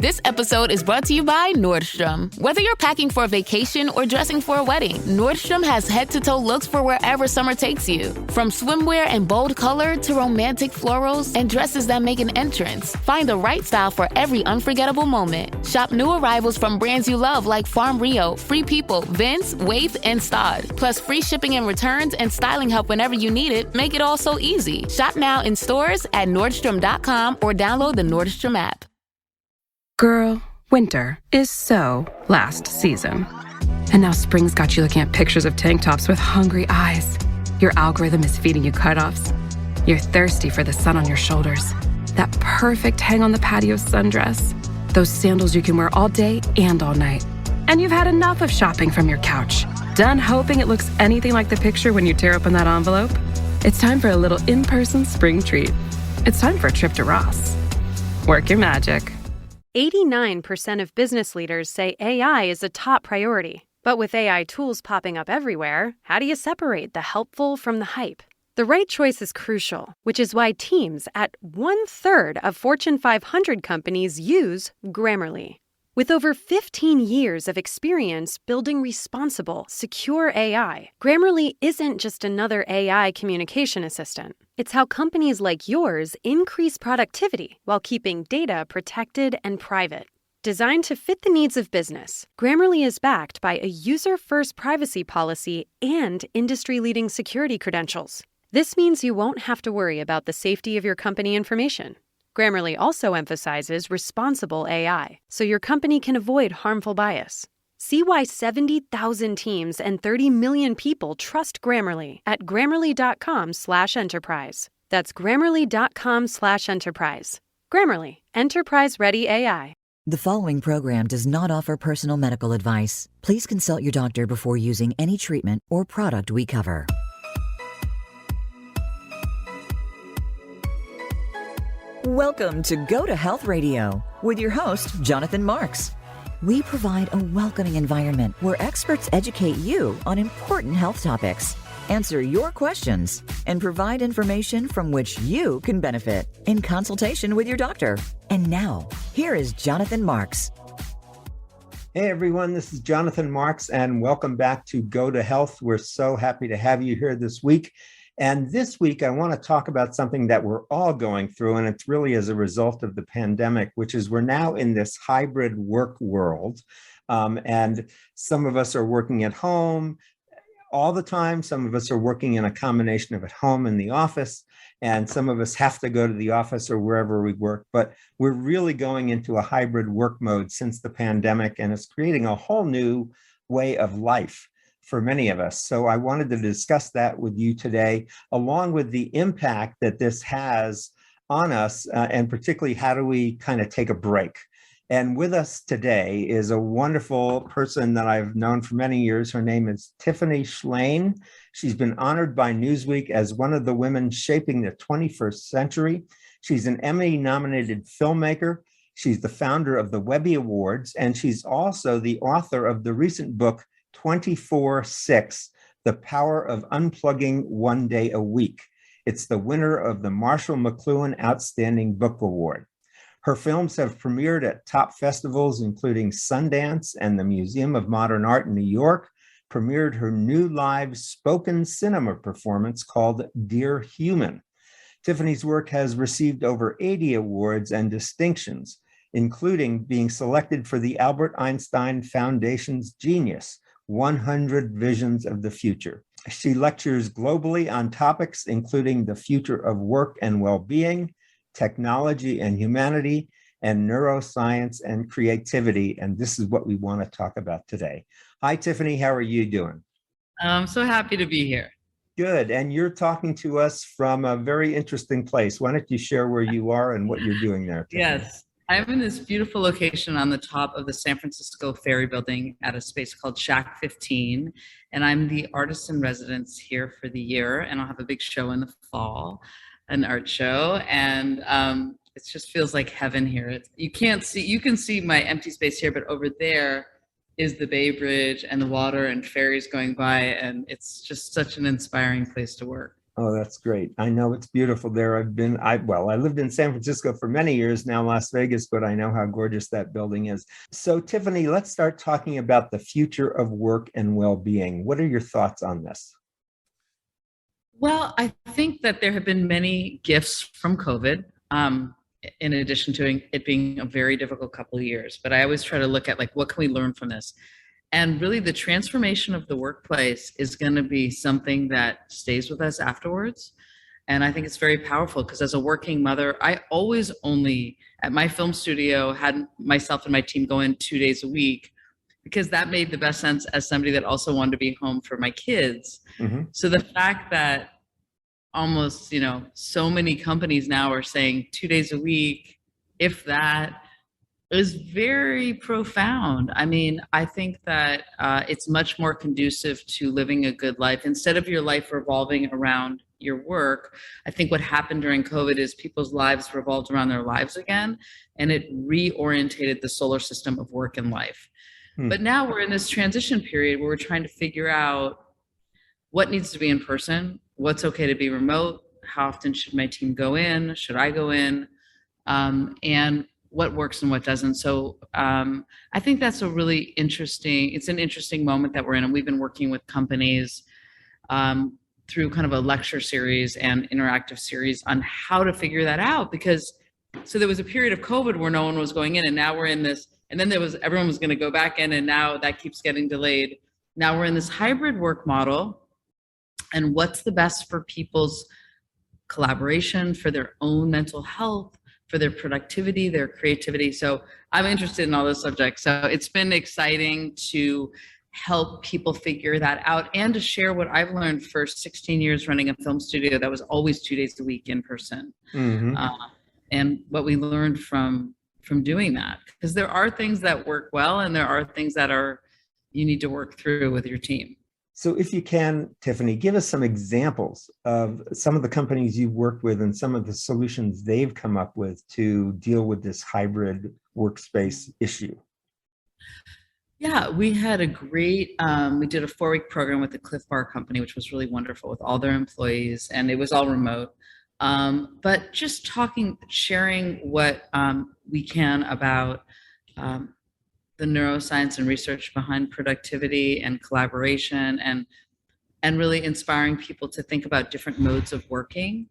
This episode is brought to you by Nordstrom. Whether you're packing for a vacation or dressing for a wedding, Nordstrom has head-to-toe looks for wherever summer takes you. From swimwear and bold color to romantic florals and dresses that make an entrance, find the right style for every unforgettable moment. Shop new arrivals from brands you love like Farm Rio, Free People, Vince, Wait, and Stod. Plus free shipping and returns and styling help whenever you need it make it all so easy. Shop now in stores at Nordstrom.com or download the Nordstrom app. Girl, winter is so last season. And now spring's got you looking at pictures of tank tops with hungry eyes. Your algorithm is feeding you cutoffs. You're thirsty for the sun on your shoulders. That perfect hang on the patio sundress. Those sandals you can wear all day and all night. And you've had enough of shopping from your couch. Done hoping it looks anything like the picture when you tear open that envelope? It's time for a little in-person spring treat. It's time for a trip to Ross. Work your magic. 89% of business leaders say AI is a top priority. But with AI tools popping up everywhere, how do you separate the helpful from the hype? The right choice is crucial, which is why teams at 1/3 of Fortune 500 companies use Grammarly. With over 15 years of experience building responsible, secure AI, Grammarly isn't just another AI communication assistant. It's how companies like yours increase productivity while keeping data protected and private. Designed to fit the needs of business, Grammarly is backed by a user-first privacy policy and industry-leading security credentials. This means you won't have to worry about the safety of your company information. Grammarly also emphasizes responsible AI, so your company can avoid harmful bias. See why 70,000 teams and 30 million people trust Grammarly at Grammarly.com/enterprise. That's Grammarly.com/enterprise. Grammarly, enterprise-ready AI. The following program does not offer personal medical advice. Please consult your doctor before using any treatment or product we cover. Welcome to Go to Health Radio with your host, Jonathan Marks. We provide a welcoming environment where experts educate you on important health topics, answer your questions, and provide information from which you can benefit in consultation with your doctor. And now, here is Jonathan Marks. Hey everyone, this is Jonathan Marks, and welcome back to Go to Health. We're so happy to have you here this week. And this week, I want to talk about something that we're all going through, and it's really as a result of the pandemic, which is we're now in this hybrid work world. And some of us are working at home all the time. Some of us are working in a combination of at home and the office, and some of us have to go to the office or wherever we work. But we're really going into a hybrid work mode since the pandemic, and it's creating a whole new way of life for many of us. So I wanted to discuss that with you today, along with the impact that this has on us, and particularly how do we kind of take a break. And with us today is a wonderful person that I've known for many years. Her name is Tiffany Shlain. She's been honored by Newsweek as one of the women shaping the 21st century. She's an Emmy-nominated filmmaker. She's the founder of the Webby Awards, and she's also the author of the recent book, 24/6, The Power of Unplugging One Day a Week. It's the winner of the McLuhan Outstanding Book Award. Her films have premiered at top festivals, including Sundance and the Museum of Modern Art in New York, premiered her new live spoken cinema performance called Dear Human. Tiffany's work has received over 80 awards and distinctions, including being selected for the Albert Einstein Foundation's Genius, 100 Visions of the Future. She lectures globally on topics including the future of work and well-being, technology and humanity, and neuroscience and creativity. And this is what we want to talk about today. Hi, Tiffany. How are you doing? I'm so happy to be here. Good. And you're talking to us from a very interesting place. Why don't you share where you are and what you're doing there, Tiffany? Yes. I'm in this beautiful location on the top of the San Francisco Ferry Building at a space called Shack 15. And I'm the artist in residence here for the year. And I'll have a big show in the fall, an art show. And it just feels like heaven here. You can see my empty space here, but over there is the Bay Bridge and the water and ferries going by. And it's just such an inspiring place to work. Oh, that's great. I know it's beautiful there. I lived in San Francisco for many years now, Las Vegas, but I know how gorgeous that building is. So, Tiffany, let's start talking about the future of work and well-being. What are your thoughts on this? Well, I think that there have been many gifts from COVID, in addition to it being a very difficult couple of years. But I always try to look at, like, what can we learn from this? And really, the transformation of the workplace is going to be something that stays with us afterwards. And I think it's very powerful because as a working mother, I always only at my film studio had myself and my team go in 2 days a week because that made the best sense as somebody that also wanted to be home for my kids. Mm-hmm. So the fact that almost, so many companies now are saying 2 days a week, if that, is very profound. I mean, I think that it's much more conducive to living a good life. Instead of your life revolving around your work, I think what happened during COVID is people's lives revolved around their lives again, and it reorientated the solar system of work and life. But now we're in this transition period where we're trying to figure out what needs to be in person, what's okay to be remote, how often should my team go in, should I go in, and what works and what doesn't. So I think that's an interesting moment that we're in. And we've been working with companies through kind of a lecture series and interactive series on how to figure that out. So there was a period of COVID where no one was going in, and now we're in this, and then everyone was going to go back in, and now that keeps getting delayed. Now we're in this hybrid work model, and what's the best for people's collaboration, for their own mental health, for their productivity, their creativity. So I'm interested in all those subjects. So it's been exciting to help people figure that out and to share what I've learned for 16 years running a film studio that was always 2 days a week in person. Mm-hmm. And what we learned from doing that, because there are things that work well and there are things that you need to work through with your team. So if you can, Tiffany, give us some examples of some of the companies you've worked with and some of the solutions they've come up with to deal with this hybrid workspace issue. Yeah, we had we did a 4-week program with the Cliff Bar Company, which was really wonderful with all their employees, and it was all remote. But just sharing what we can about the neuroscience and research behind productivity and collaboration, and really inspiring people to think about different modes of working.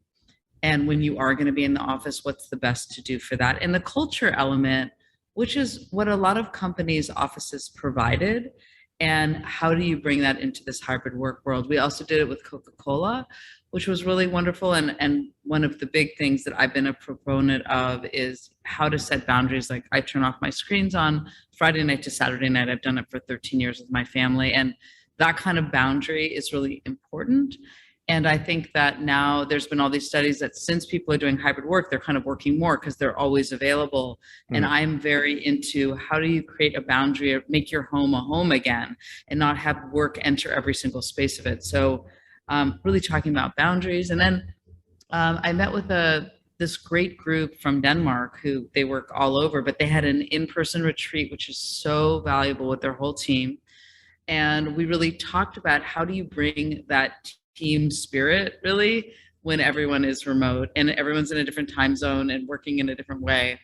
And when you are going to be in the office, what's the best to do for that? And the culture element, which is what a lot of companies' offices provided. And how do you bring that into this hybrid work world? We also did it with Coca-Cola, which was really wonderful. And one of the big things that I've been a proponent of is how to set boundaries. Like, I turn off my screens on Friday night to Saturday night. I've done it for 13 years with my family. And that kind of boundary is really important. And I think that now there's been all these studies that since people are doing hybrid work, they're kind of working more because they're always available. And I'm very into how do you create a boundary or make your home a home again and not have work enter every single space of it. So really talking about boundaries. And then I met with this great group from Denmark who they work all over, but they had an in-person retreat, which is so valuable with their whole team. And we really talked about how do you bring that team spirit really when everyone is remote and everyone's in a different time zone and working in a different way.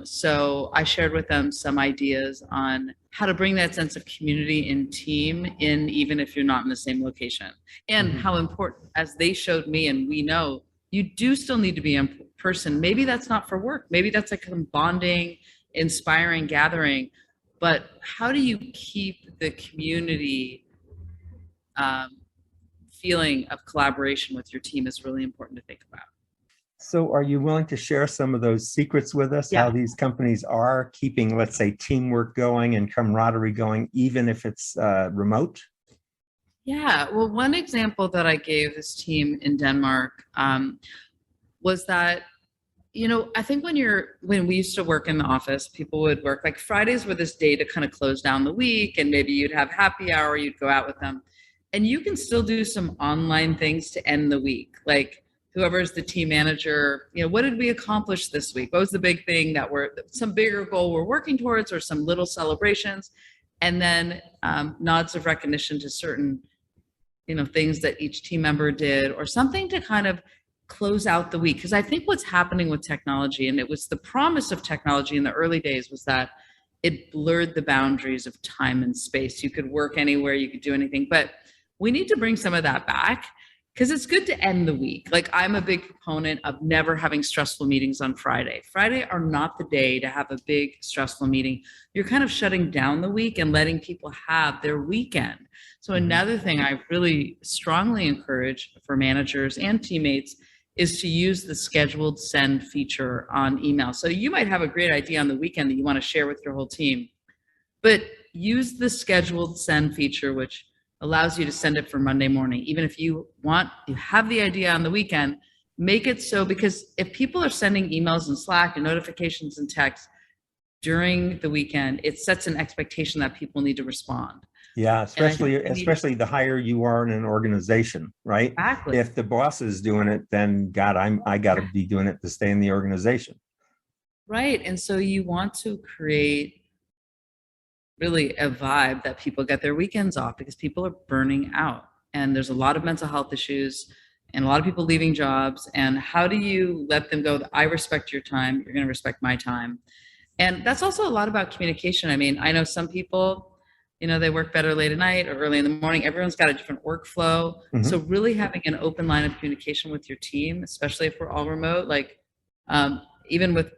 So I shared with them some ideas on how to bring that sense of community and team in, even if you're not in the same location, and how important, as they showed me, and we know, you do still need to be in person. Maybe that's not for work. Maybe that's like a bonding, inspiring gathering, but how do you keep the community feeling of collaboration with your team is really important to think about. So are you willing to share some of those secrets with us, how these companies are keeping, let's say, teamwork going and camaraderie going, even if it's remote? Yeah, well, one example that I gave this team in Denmark was that, I think when we used to work in the office, people would work, like Fridays were this day to kind of close down the week, and maybe you'd have happy hour, you'd go out with them. And you can still do some online things to end the week. Like whoever's the team manager, what did we accomplish this week? What was the big thing that some bigger goal we're working towards, or some little celebrations? And then nods of recognition to certain things that each team member did, or something to kind of close out the week. Because I think what's happening with technology, and it was the promise of technology in the early days, was that it blurred the boundaries of time and space. You could work anywhere, you could do anything, but we need to bring some of that back, because it's good to end the week. Like, I'm a big proponent of never having stressful meetings on Friday. Friday are not the day to have a big stressful meeting. You're kind of shutting down the week and letting people have their weekend. So another thing I really strongly encourage for managers and teammates is to use the scheduled send feature on email. So you might have a great idea on the weekend that you want to share with your whole team, but use the scheduled send feature, which allows you to send it for Monday morning. Even if you have the idea on the weekend, make it so, because if people are sending emails and Slack and notifications and texts during the weekend, it sets an expectation that people need to respond. Yeah, especially the higher you are in an organization, right? Exactly. If the boss is doing it, then God, I got to be doing it to stay in the organization. Right. And so you want to create really a vibe that people get their weekends off, because people are burning out, and there's a lot of mental health issues and a lot of people leaving jobs. And how do you let them go? I respect your time. You're going to respect my time. And that's also a lot about communication. I mean, I know some people, they work better late at night or early in the morning. Everyone's got a different workflow. So really having an open line of communication with your team, especially if we're all remote, like even with,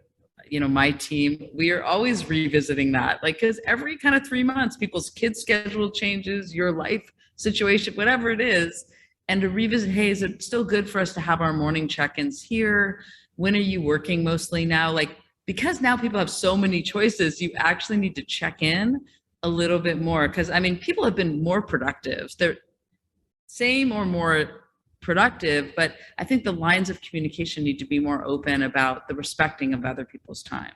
my team, we are always revisiting that, like, because every kind of 3 months, people's kids' schedule changes, your life situation, whatever it is, and to revisit, hey, is it still good for us to have our morning check-ins here? When are you working mostly now? Like, because now people have so many choices, you actually need to check in a little bit more, because people have been more productive. They're same or more productive, but I think the lines of communication need to be more open about the respecting of other people's time.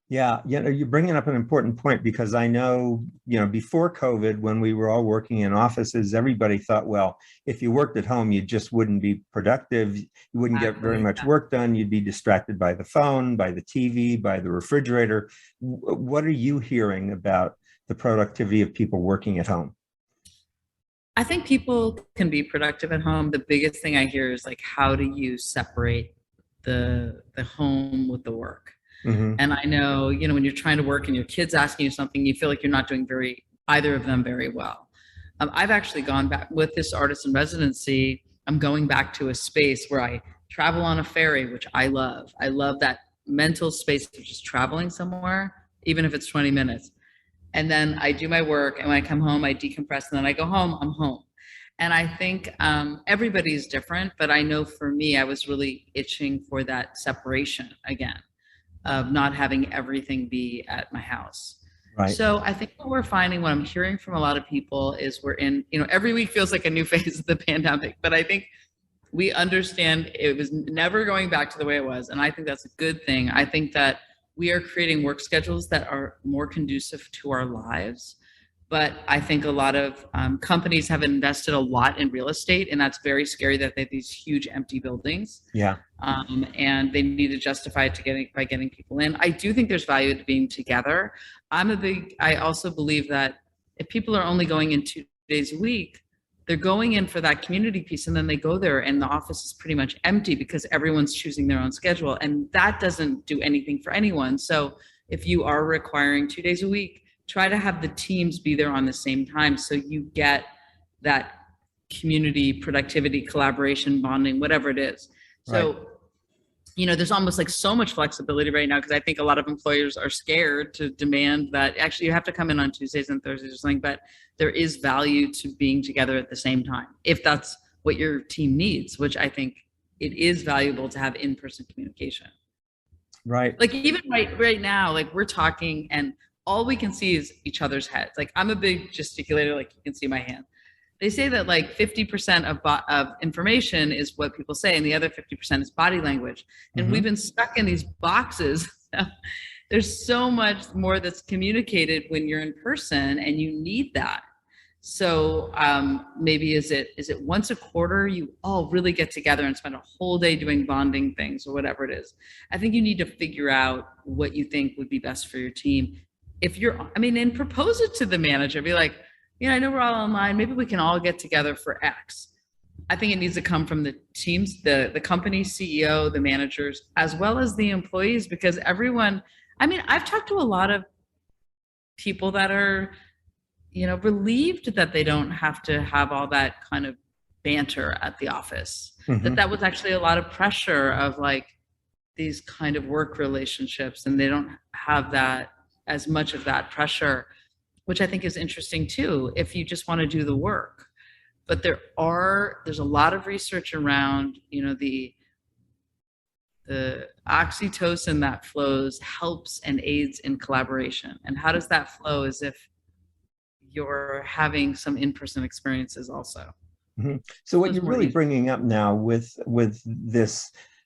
Yeah, you're bringing up an important point, because I know, before COVID, when we were all working in offices, everybody thought, well, if you worked at home, you just wouldn't be productive. You wouldn't get very much work done. You'd be distracted by the phone, by the TV, by the refrigerator. What are you hearing about the productivity of people working at home? I think people can be productive at home. The biggest thing I hear is, like, how do you separate the home with the work? And I know, when you're trying to work and your kid's asking you something, you feel like you're not doing either of them very well. I've actually gone back with this artist in residency. I'm going back to a space where I travel on a ferry, which I love. I love that mental space of just traveling somewhere, even if it's 20 minutes. And then I do my work, and when I come home, I decompress, and then I go home, I'm home. And I think everybody's different, but I know for me, I was really itching for that separation again, of not having everything be at my house. Right. So I think what we're finding, what I'm hearing from a lot of people, is we're in, every week feels like a new phase of the pandemic, but I think we understand it was never going back to the way it was. And I think that's a good thing. I think that we are creating work schedules that are more conducive to our lives. But I think a lot of companies have invested a lot in real estate, and that's very scary that they have these huge empty buildings. Yeah. And they need to justify it by getting people in. I do think there's value to being together. I also believe that if people are only going in 2 days a week, they're going in for that community piece, and then they go there and the office is pretty much empty because everyone's choosing their own schedule, and that doesn't do anything for anyone. So if you are requiring 2 days a week, try to have the teams be there on the same time, so you get that community, productivity, collaboration, bonding, whatever it is. So, there's almost like so much flexibility right now, because I think a lot of employers are scared to demand that actually you have to come in on Tuesdays and Thursdays or something, but there is value to being together at the same time, if that's what your team needs, which I think it is valuable to have in-person communication. Right. Like even right now, like we're talking and all we can see is each other's heads. Like I'm a big gesticulator, like you can see my hand. They say that like 50% of information is what people say, and the other 50% is body language. And we've been stuck in these boxes. There's so much more that's communicated when you're in person, and you need that. So maybe is it once a quarter you all really get together and spend a whole day doing bonding things or whatever it is. I think you need to figure out what you think would be best for your team. And propose it to the manager. Be like, I know we're all online. Maybe we can all get together for X. I think it needs to come from the teams, the company CEO, the managers, as well as the employees, because everyone, I've talked to a lot of people that are, relieved that they don't have to have all that kind of banter at the office. Mm-hmm. That was actually a lot of pressure of like these kind of work relationships, and they don't have that as much of that pressure, which I think is interesting too, if you just want to do the work. But there's a lot of research around, the oxytocin that flows helps and aids in collaboration. And how does that flow? As if you're having some in-person experiences also. Mm-hmm. So what you're really bringing up now with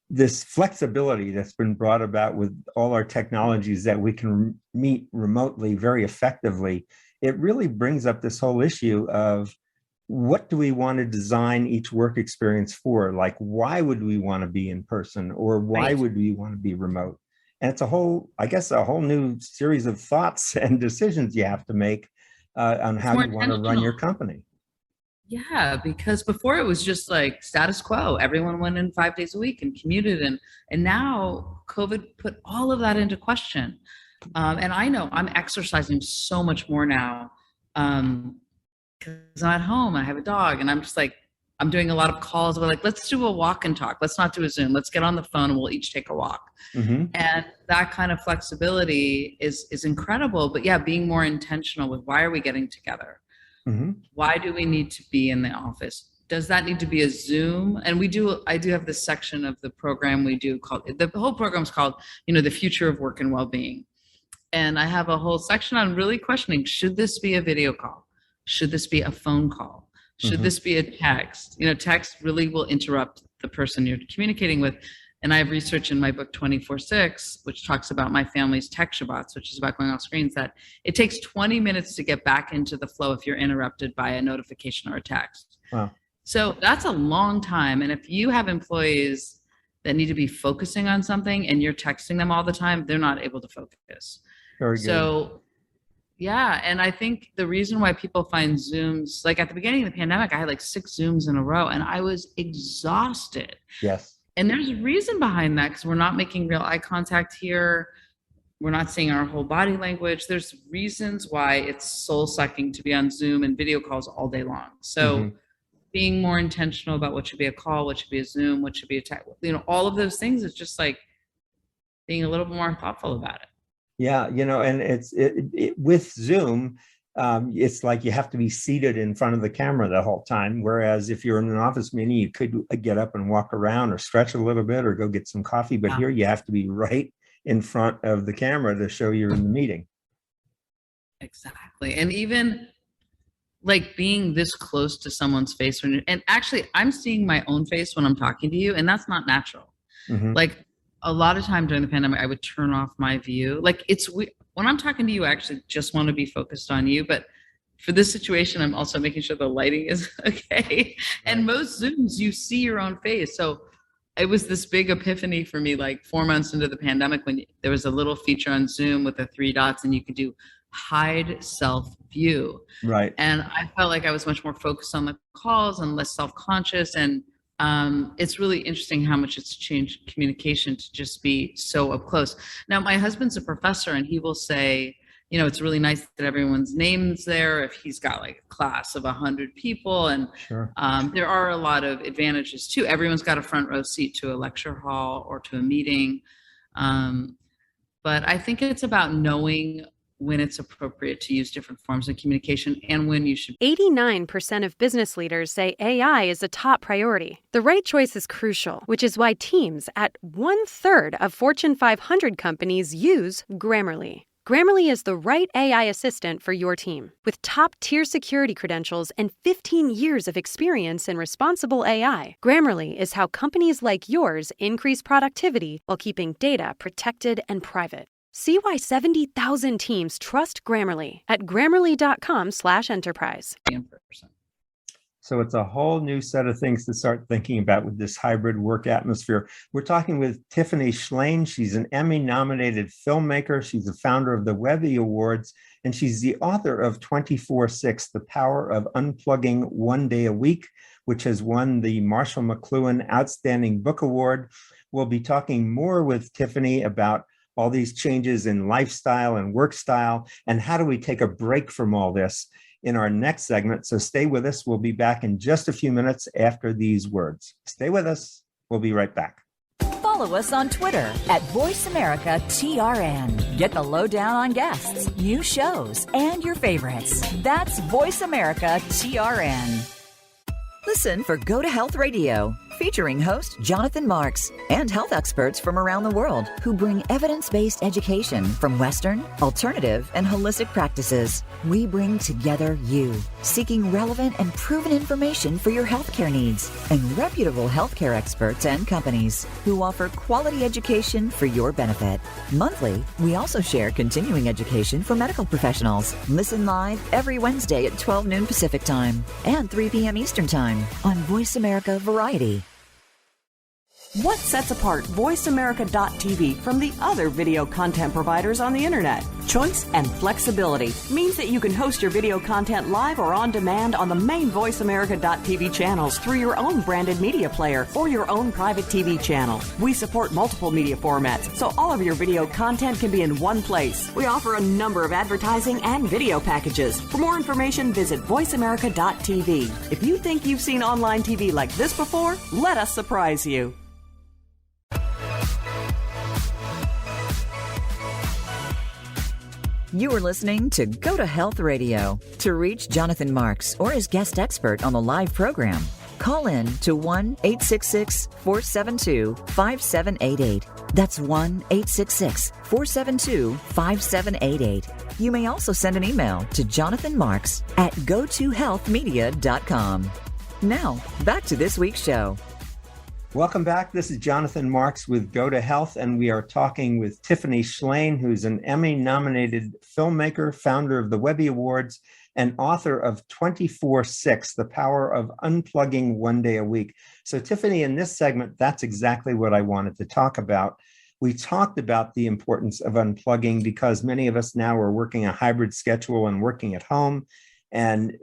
this flexibility that's been brought about with all our technologies that we can meet remotely very effectively, it really brings up this whole issue of what do we want to design each work experience for? Like, why would we want to be in person, or why would we want to be remote? And it's a whole new series of thoughts and decisions you have to make on how you want to run your company. Yeah, because before it was just like status quo. Everyone went in 5 days a week and commuted, and now COVID put all of that into question. And I know I'm exercising so much more now because I'm at home. I have a dog, and I'm just like, I'm doing a lot of calls. We're like, let's do a walk and talk. Let's not do a Zoom. Let's get on the phone and we'll each take a walk. Mm-hmm. And that kind of flexibility is incredible. But yeah, being more intentional with why are we getting together? Mm-hmm. Why do we need to be in the office? Does that need to be a Zoom? And I do have this section of the program we do called, the whole program is called, the future of work and well-being. And I have a whole section on really questioning, should this be a video call? Should this be a phone call? Should Mm-hmm. this be a text? Text really will interrupt the person you're communicating with. And I have research in my book 24/6, which talks about my family's tech Shabbats, which is about going off screens, that it takes 20 minutes to get back into the flow if you're interrupted by a notification or a text. Wow. So that's a long time. And if you have employees that need to be focusing on something and you're texting them all the time, they're not able to focus. Very good. So yeah. And I think the reason why people find Zooms, like at the beginning of the pandemic, I had like 6 Zooms in a row and I was exhausted. Yes. And there's a reason behind that, because we're not making real eye contact here. We're not seeing our whole body language. There's reasons why it's soul sucking to be on Zoom and video calls all day long. So being more intentional about what should be a call, what should be a Zoom, what should be a text, all of those things is just like being a little bit more thoughtful about it. Yeah, and it's with Zoom, it's like you have to be seated in front of the camera the whole time. Whereas if you're in an office meeting, you could get up and walk around or stretch a little bit or go get some coffee. But here you have to be right in front of the camera to show you're in the meeting. Exactly. And even like being this close to someone's face and actually I'm seeing my own face when I'm talking to you, and that's not natural. Mm-hmm. Like a lot of time during the pandemic, I would turn off my view. Like when I'm talking to you, I actually just want to be focused on you. But for this situation, I'm also making sure the lighting is okay. Right. And most Zooms, you see your own face. So it was this big epiphany for me, like 4 months into the pandemic, when there was a little feature on Zoom with the 3 dots and you could do hide self view. Right. And I felt like I was much more focused on the calls and less self-conscious. And it's really interesting how much it's changed communication to just be so up close. Now, my husband's a professor and he will say, it's really nice that everyone's name's there if he's got like a class of 100 people. And sure. There are a lot of advantages too. Everyone's got a front row seat to a lecture hall or to a meeting. But I think it's about knowing when it's appropriate to use different forms of communication and when you should. 89% of business leaders say AI is a top priority. The right choice is crucial, which is why teams at 1/3 of Fortune 500 companies use Grammarly. Grammarly is the right AI assistant for your team. With top-tier security credentials and 15 years of experience in responsible AI, Grammarly is how companies like yours increase productivity while keeping data protected and private. See why 70,000 teams trust Grammarly at grammarly.com/enterprise. So it's a whole new set of things to start thinking about with this hybrid work atmosphere. We're talking with Tiffany Shlain. She's an Emmy-nominated filmmaker. She's the founder of the Webby Awards, and she's the author of 24/6, The Power of Unplugging One Day a Week, which has won the Marshall McLuhan Outstanding Book Award. We'll be talking more with Tiffany about all these changes in lifestyle and work style, and how do we take a break from all this in our next segment. So stay with us. We'll be back in just a few minutes after these words. Stay with us. We'll be right back. Follow us on Twitter at VoiceAmericaTRN. Get the lowdown on guests, new shows, and your favorites. That's VoiceAmericaTRN. Listen for Go to Health Radio, featuring host Jonathan Marks and health experts from around the world who bring evidence-based education from Western, alternative, and holistic practices. We bring together you, seeking relevant and proven information for your healthcare needs, and reputable healthcare experts and companies who offer quality education for your benefit. Monthly, we also share continuing education for medical professionals. Listen live every Wednesday at 12 noon Pacific Time and 3 p.m. Eastern Time on Voice America Variety. What sets apart VoiceAmerica.tv from the other video content providers on the internet? Choice and flexibility means that you can host your video content live or on demand on the main VoiceAmerica.tv channels through your own branded media player or your own private TV channel. We support multiple media formats, so all of your video content can be in one place. We offer a number of advertising and video packages. For more information, visit VoiceAmerica.tv. If you think you've seen online TV like this before, let us surprise you. You are listening to Go to Health Radio. To reach Jonathan Marks or his guest expert on the live program, call in to 1-866-472-5788. That's 1-866-472-5788. You may also send an email to jonathanmarks@gotohealthmedia.com. Now, back to this week's show. Welcome back. This is Jonathan Marks with Go to Health, and we are talking with Tiffany Shlain, who's an Emmy-nominated filmmaker, founder of the Webby Awards, and author of 24/6, The Power of Unplugging One Day a Week. So, Tiffany, in this segment, that's exactly what I wanted to talk about. We talked about the importance of unplugging because many of us now are working a hybrid schedule and working at home, and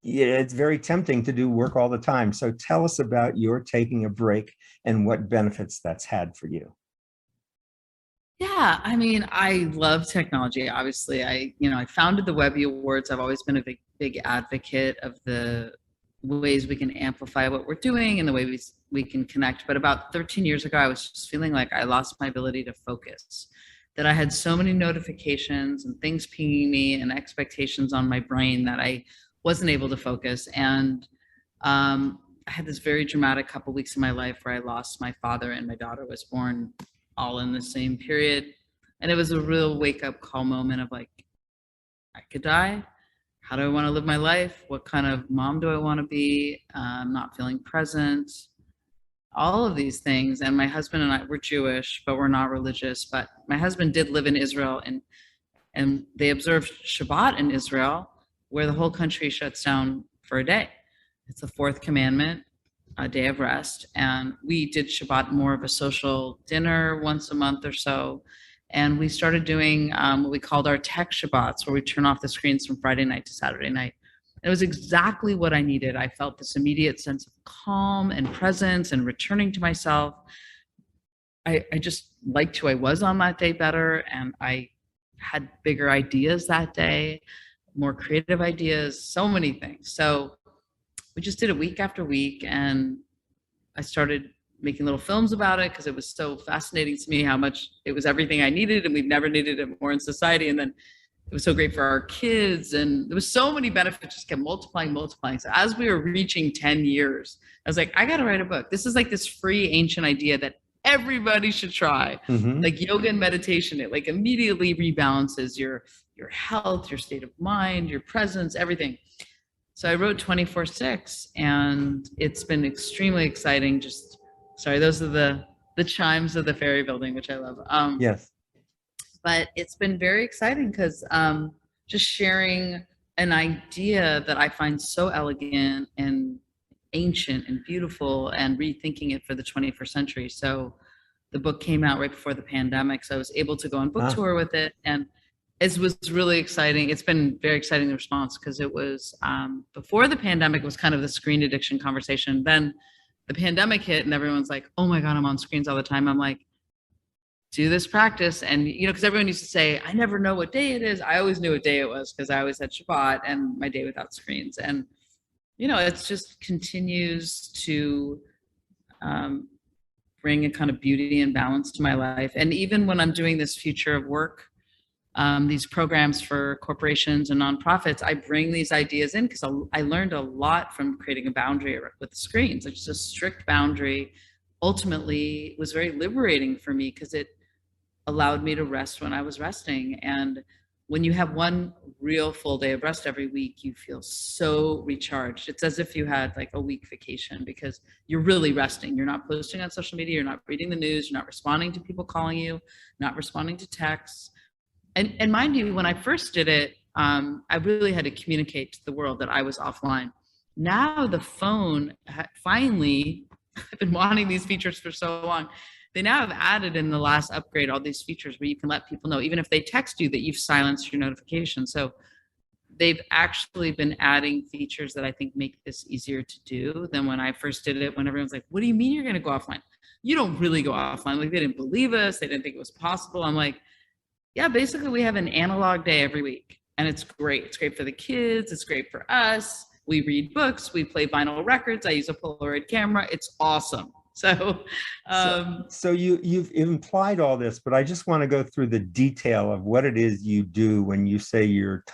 it's very tempting to do work all the time. So tell us about your taking a break and what benefits that's had for you. Yeah, I mean, I love technology. Obviously, I founded the Webby Awards. I've always been a big advocate of the ways we can amplify what we're doing and the way we can connect. But about 13 years ago, I was just feeling like I lost my ability to focus, that I had so many notifications and things pinging me and expectations on my brain that I wasn't able to focus. And I had this very dramatic couple weeks in my life where I lost my father and my daughter was born all in the same period. And it was a real wake-up call moment of like, I could die. How do I want to live my life? What kind of mom do I want to be? I'm not feeling present. All of these things. And my husband and I, we're Jewish, but we're not religious. But my husband did live in Israel, and they observed Shabbat in Israel, where the whole country shuts down for a day. It's the fourth commandment, a day of rest. And we did Shabbat more of a social dinner once a month or so. And we started doing what we called our tech Shabbats, where we turn off the screens from Friday night to Saturday night. It was exactly what I needed. I felt this immediate sense of calm and presence and returning to myself. I just liked who I was on that day better. And I had bigger ideas that day, more creative ideas, so many things. So we just did it week after week, and I started making little films about it because it was so fascinating to me how much it was everything I needed, and we've never needed it more in society. And then it was so great for our kids, and there was so many benefits, just kept multiplying. So as we were reaching 10 years, I was like, I got to write a book. This is like this free ancient idea that everybody should try. Like yoga and meditation, it like immediately rebalances your health, your state of mind, your presence, everything. So I wrote 24/6, and it's been extremely exciting. Those are the chimes of the Ferry Building, which I love. Yes. But it's been very exciting because just sharing an idea that I find so elegant and ancient and beautiful, and rethinking it for the 21st century. So the book came out right before the pandemic, so I was able to go on book tour with it, and it was really exciting. It's been very exciting, the response, because it was before the pandemic, it was kind of the screen addiction conversation. Then the pandemic hit and everyone's like, oh my God, I'm on screens all the time. I'm like, do this practice. And, because everyone used to say, I never know what day it is. I always knew what day it was because I always had Shabbat and my day without screens. And, it's just continues to bring a kind of beauty and balance to my life. And even when I'm doing this future of work, these programs for corporations and nonprofits, I bring these ideas in because I learned a lot from creating a boundary with the screens. It's just a strict boundary. Ultimately, was very liberating for me because it allowed me to rest when I was resting. And when you have one real full day of rest every week, you feel so recharged. It's as if you had like a week vacation because you're really resting. You're not posting on social media. You're not reading the news. You're not responding to people calling you, not responding to texts. And mind you, when I first did it, I really had to communicate to the world that I was offline. Now the phone, finally, I've been wanting these features for so long. They now have added in the last upgrade all these features where you can let people know, even if they text you, that you've silenced your notifications. So they've actually been adding features that I think make this easier to do than when I first did it, when everyone's like, what do you mean you're going to go offline? You don't really go offline. Like, they didn't believe us. They didn't think it was possible. I'm like, yeah, basically we have an analog day every week, and it's great. It's great for the kids. It's great for us. We read books. We play vinyl records. I use a Polaroid camera. It's awesome. So you've implied all this, but I just want to go through the detail of what it is you do when you say you're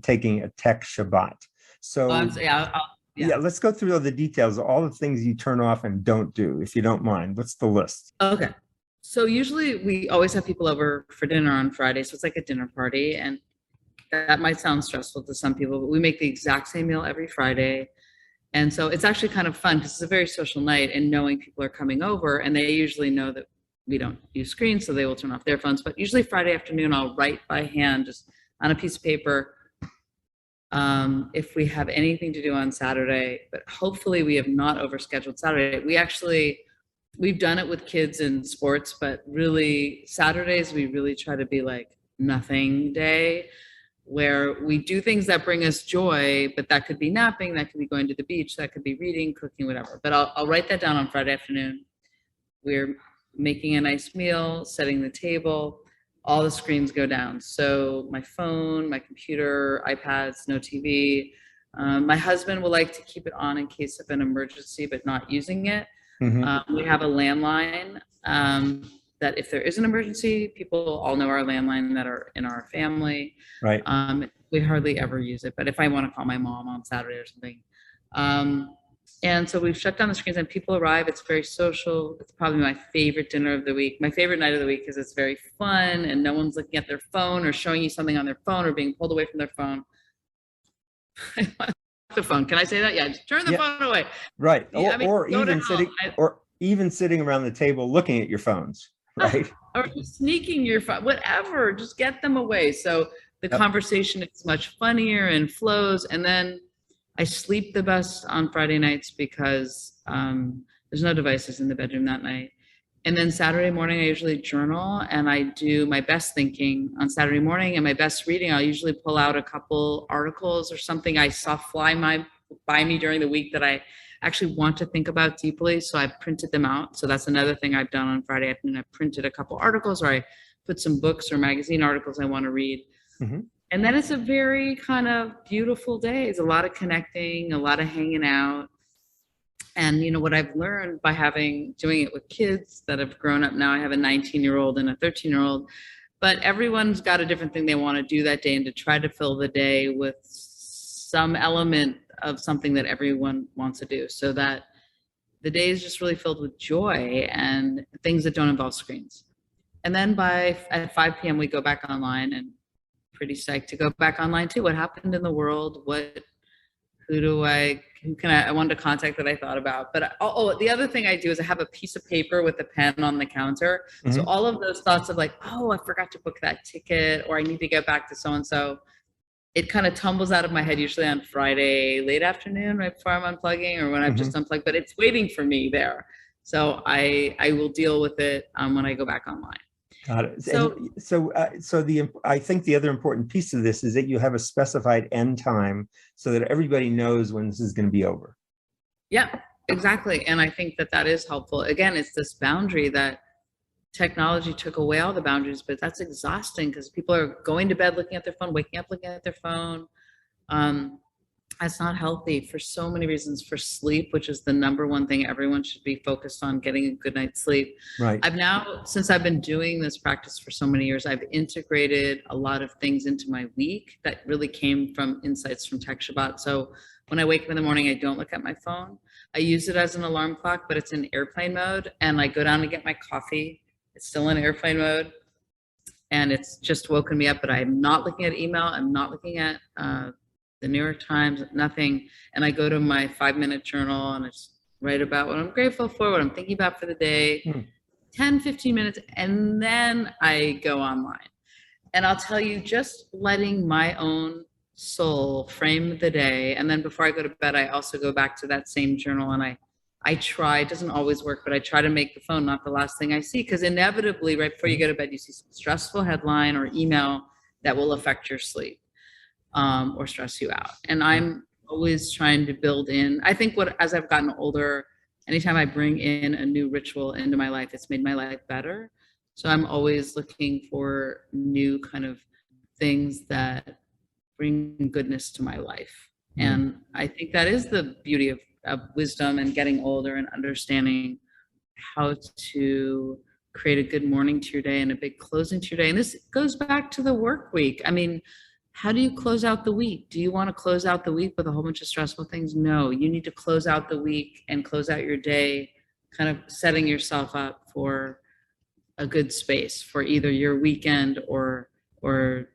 taking a tech Shabbat. So let's go through all the details, all the things you turn off and don't do, if you don't mind. What's the list? Okay. So usually we always have people over for dinner on Friday. So it's like a dinner party, and that might sound stressful to some people, but we make the exact same meal every Friday. And so it's actually kind of fun because it's a very social night, and knowing people are coming over, and they usually know that we don't use screens, so they will turn off their phones. But usually Friday afternoon, I'll write by hand just on a piece of paper if we have anything to do on Saturday. But hopefully we have not overscheduled Saturday. We've done it with kids in sports, but really Saturdays, we really try to be like nothing day, where we do things that bring us joy, but that could be napping, that could be going to the beach, that could be reading, cooking, whatever. But I'll write that down on Friday afternoon. We're making a nice meal, setting the table, all the screens go down. So my phone, my computer, iPads, no TV. My husband will like to keep it on in case of an emergency, but not using it. Mm-hmm. We have a landline that if there is an emergency, people all know our landline that are in our family. Right. We hardly ever use it, but if I want to call my mom on Saturday or something. And so we've shut down the screens and people arrive. It's very social. It's probably my favorite dinner of the week. My favorite night of the week because it's very fun and no one's looking at their phone or showing you something on their phone or being pulled away from their phone. The phone. Can I say that? Yeah. Just turn the phone away. Right. Or even sitting around the table looking at your phones. Right. Or just sneaking your phone, whatever, just get them away. So the conversation is much funnier and flows. And then I sleep the best on Friday nights because there's no devices in the bedroom that night. And then Saturday morning, I usually journal and I do my best thinking on Saturday morning, and my best reading. I'll usually pull out a couple articles or something I saw fly by me during the week that I actually want to think about deeply. So I've printed them out. So that's another thing I've done on Friday afternoon. I printed a couple articles, or I put some books or magazine articles I want to read. Mm-hmm. And then it's a very kind of beautiful day. It's a lot of connecting, a lot of hanging out. And you know what I've learned by doing it with kids that have grown up now. I have a 19-year-old and a 13-year-old, but everyone's got a different thing they want to do that day, and to try to fill the day with some element of something that everyone wants to do, so that the day is just really filled with joy and things that don't involve screens. And then at 5 p.m. we go back online, and pretty psyched to go back online too. What happened in the world? I wanted to contact that I thought about. But the other thing I do is I have a piece of paper with a pen on the counter. Mm-hmm. So all of those thoughts of like, I forgot to book that ticket, or I need to get back to so-and-so. it kind of tumbles out of my head usually on Friday late afternoon, right before I'm unplugging, or when I've just unplugged, but it's waiting for me there. So I will deal with it when I go back online. Got it. So I think the other important piece of this is that you have a specified end time so that everybody knows when this is going to be over. Yeah, exactly. And I think that is helpful. Again, it's this boundary that technology took away all the boundaries, but that's exhausting because people are going to bed looking at their phone, waking up looking at their phone. That's not healthy for so many reasons. For sleep, which is the number one thing everyone should be focused on, getting a good night's sleep. Right. I've now, since I've been doing this practice for so many years, I've integrated a lot of things into my week that really came from insights from Tech Shabbat. So when I wake up in the morning, I don't look at my phone. I use it as an alarm clock, but it's in airplane mode. And I go down to get my coffee. It's still in airplane mode. And it's just woken me up, but I'm not looking at email. I'm not looking at the New York Times, nothing. And I go to my 5-minute journal and I just write about what I'm grateful for, what I'm thinking about for the day, 10, 15 minutes. And then I go online. And I'll tell you, just letting my own soul frame the day. And then before I go to bed, I also go back to that same journal and I try, it doesn't always work, but I try to make the phone not the last thing I see. Because inevitably, right before you go to bed, you see some stressful headline or email that will affect your sleep. Or stress you out. And I'm always trying to build in, I think as I've gotten older, anytime I bring in a new ritual into my life, it's made my life better. So I'm always looking for new kind of things that bring goodness to my life. And I think that is the beauty of wisdom and getting older and understanding how to create a good morning to your day and a big closing to your day. And this goes back to the work week. I mean, how do you close out the week? Do you want to close out the week with a whole bunch of stressful things? No, you need to close out the week and close out your day, kind of setting yourself up for a good space for either your weekend or the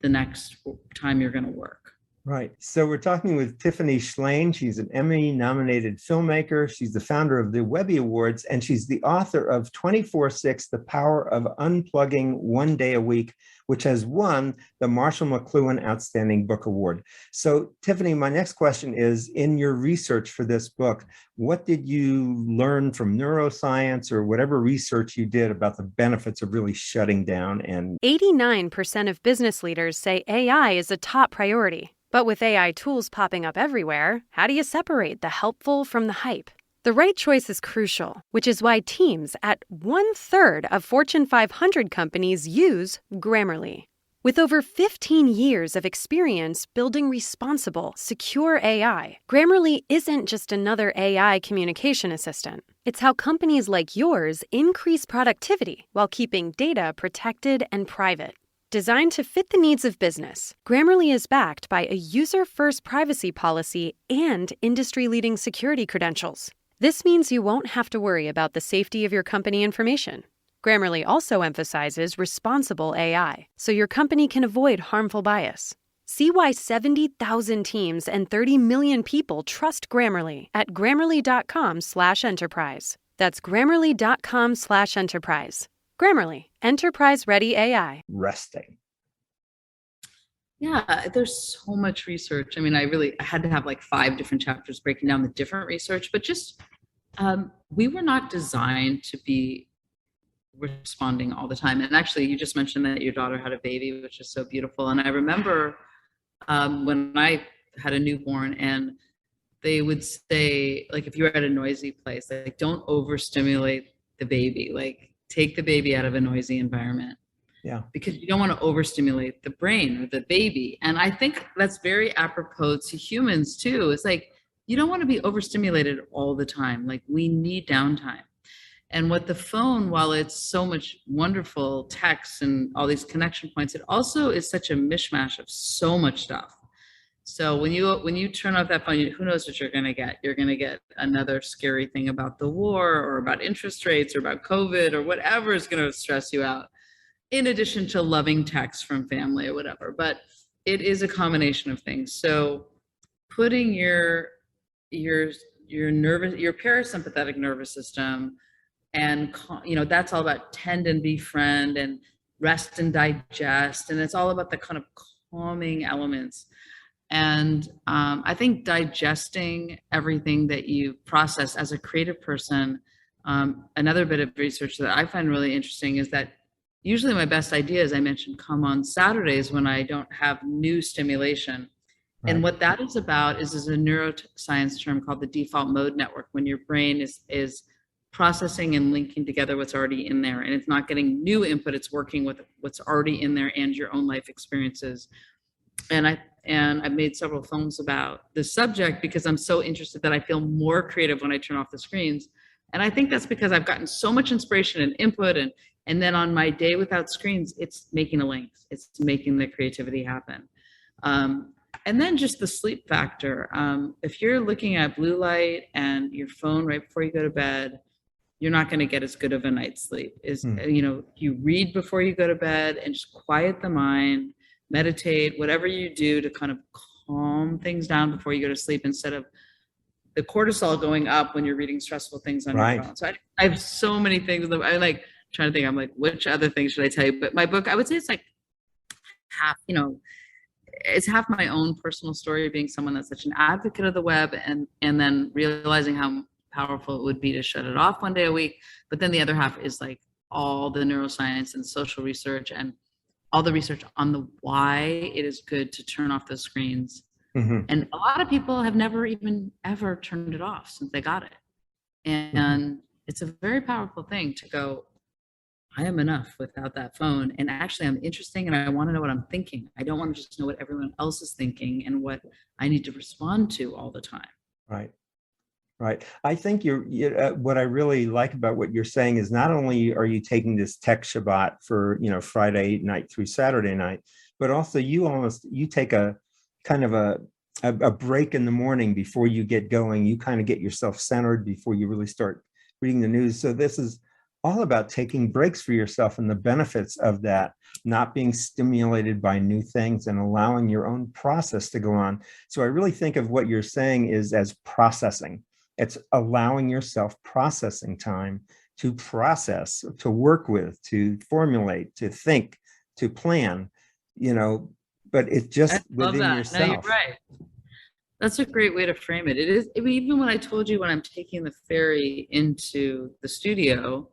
next time you're going to work. Right. So we're talking with Tiffany Shlain. She's an Emmy-nominated filmmaker. She's the founder of the Webby Awards, and she's the author of 24/6, The Power of Unplugging One Day a Week, which has won the Marshall McLuhan Outstanding Book Award. So, Tiffany, my next question is, in your research for this book, what did you learn from neuroscience or whatever research you did about the benefits of really shutting down? And 89% of business leaders say AI is a top priority. But with AI tools popping up everywhere, how do you separate the helpful from the hype? The right choice is crucial, which is why teams at 1/3 of Fortune 500 companies use Grammarly. With over 15 years of experience building responsible, secure AI, Grammarly isn't just another AI communication assistant. It's how companies like yours increase productivity while keeping data protected and private. Designed to fit the needs of business, Grammarly is backed by a user-first privacy policy and industry-leading security credentials. This means you won't have to worry about the safety of your company information. Grammarly also emphasizes responsible AI, so your company can avoid harmful bias. See why 70,000 teams and 30 million people trust Grammarly at Grammarly.com/enterprise. That's Grammarly.com/enterprise. Grammarly, enterprise-ready AI. resting. Yeah, there's so much research. I mean, I had to have like 5 different chapters breaking down the different research, but just we were not designed to be responding all the time. And actually, you just mentioned that your daughter had a baby, which is so beautiful. And I remember when I had a newborn, and they would say, like, if you're at a noisy place, like, don't overstimulate the baby. Like, take the baby out of a noisy environment. Yeah. Because you don't want to overstimulate the brain or the baby. And I think that's very apropos to humans too. It's like, you don't want to be overstimulated all the time. Like, we need downtime. And what the phone, while it's so much wonderful text and all these connection points, it also is such a mishmash of so much stuff. So when you turn off that phone, who knows what you're going to get? You're going to get another scary thing about the war or about interest rates or about COVID or whatever is going to stress you out, in addition to loving texts from family or whatever. But it is a combination of things. So putting your parasympathetic nervous system, and that's all about tend and befriend and rest and digest, and it's all about the kind of calming elements. And I think digesting everything that you process as a creative person, another bit of research that I find really interesting is that usually my best ideas, I mentioned, come on Saturdays when I don't have new stimulation. Right. And what that is about is a neuroscience term called the default mode network, when your brain is processing and linking together what's already in there, and it's not getting new input, it's working with what's already in there and your own life experiences. And I've made several films about this subject because I'm so interested that I feel more creative when I turn off the screens. And I think that's because I've gotten so much inspiration and input, and then on my day without screens, it's making a link. It's making the creativity happen. And then just the sleep factor. If you're looking at blue light and your phone right before you go to bed, you're not going to get as good of a night's sleep. You read before you go to bed and just quiet the mind, meditate, whatever you do to kind of calm things down before you go to sleep, instead of the cortisol going up when you're reading stressful things on your phone. So I have so many things that I like trying to think. I'm like, which other things should I tell you? But my book, I would say it's like half, it's half my own personal story, being someone that's such an advocate of the web, and then realizing how powerful it would be to shut it off one day a week. But then the other half is like all the neuroscience and social research and all the research on the why it is good to turn off those screens. Mm-hmm. And a lot of people have never even ever turned it off since they got it. And it's a very powerful thing to go, I am enough without that phone. And actually I'm interesting and I want to know what I'm thinking. I don't want to just know what everyone else is thinking and what I need to respond to all the time. Right. I think what I really like about what you're saying is not only are you taking this tech Shabbat for, Friday night through Saturday night, but also you take a kind of a break in the morning before you get going. You kind of get yourself centered before you really start reading the news. So this is all about taking breaks for yourself and the benefits of that, not being stimulated by new things and allowing your own process to go on. So I really think of what you're saying is as processing. It's allowing yourself processing time to process, to work with, to formulate, to think, to plan, but it's just within yourself. No, you're right. That's a great way to frame it. It is, even when I told you when I'm taking the ferry into the studio,